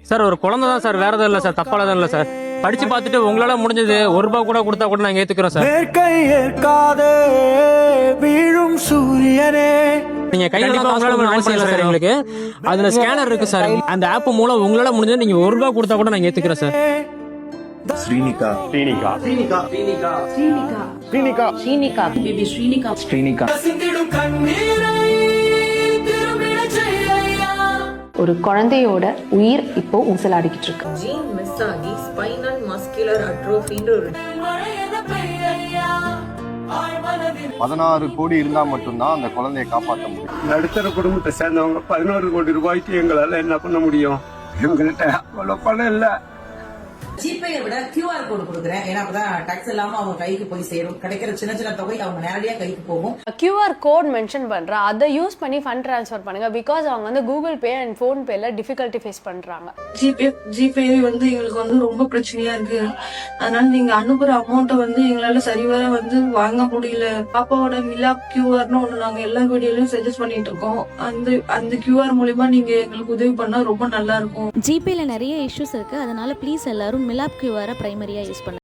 Sir ஒரு குழந்தை தான் சார், வேற எதுவும் இல்லை சார், தப்பால எதுவும் இல்லை சார். படிச்சு பார்த்துட்டு உங்களால முடிஞ்சது ₹1 கூட கொடுத்தா கூட நாங்க ஏத்துக்கிறோம் சார். வீழும் சூரியனே நீங்க கையில அவசியம் சார் எங்களுக்கு. அதுல ஸ்கேனர் இருக்கு சார், அந்த ஆப் மூலம் உங்களால முடிஞ்சது நீங்க ₹1 கொடுத்தா கூட நாங்க ஏத்துக்கிறோம் சார். ஸ்ரீனிகா ஸ்ரீனிகா ஸ்ரீனிகா ஸ்ரீனிகா ஸ்ரீனிகா ஸ்ரீனிகா பேபி ஸ்ரீனிகா ஸ்ரீனிகா. ஒரு குழந்தையோட உயிர் இப்போ ஊசலாடிக்கிட்டு இருக்கு. ஜீன் மிஸ் ஆகி ஸ்பைனல் மஸ்குலர் அட்ரோஃபின்ற ஒரு 16 கோடி இருந்தா மட்டும்தான் அந்த குழந்தையை காப்பாற்ற முடியும். நடுத்தர குடும்பத்தை சேர்ந்தவங்க 11 கோடி ரூபாய்க்கு எங்களால என்ன பண்ண முடியும்? எங்கள்கிட்ட அவ்வளவு பணம் இல்ல. ஜிபே விட QR கோடு கொடுக்குறேன். ஏன்னா அப்பதான் டாக்ஸ் இல்லாம அவங்க கைக்கு போய் சேரும். கிடைக்கிற சின்ன சின்ன தொகை அவங்க நேரடியா கைக்கு போகும். QR கோட் மென்ஷன் பண்ற, அதை யூஸ் பண்ணி ஃபண்ட் ட்ரான்ஸ்ஃபர் பண்ணுங்க. பிகாஸ் அவங்க வந்து கூகுள் பே அண்ட் ஃபோன் பேல டிஃபிகல்ட்டி ஃபேஸ் பண்றாங்க. ஜிபே வந்து எங்களுக்கு வந்து ரொம்ப பிரச்சனையா இருக்கு. அதனால நீங்க அனுப்புற அமௌண்ட்டை வந்து எங்களால சரிவர வந்து வாங்க முடியல. பாப்பாவோட மிலாப் QRன்னு ஒண்ணு நாங்க எல்லா வீடியோலயும் சஜஸ்ட் பண்ணிட்டு இருக்கோம். அந்த QR மூலியமா நீங்க எங்களுக்கு உதவி பண்ணா ரொம்ப நல்லா இருக்கும். ஜிபேல நிறைய இஷ்யூஸ் இருக்கு, அதனால ப்ளீஸ் எல்லாரும் மிலாப் QR பிரைமரியா யூஸ் பண்ணுங்க.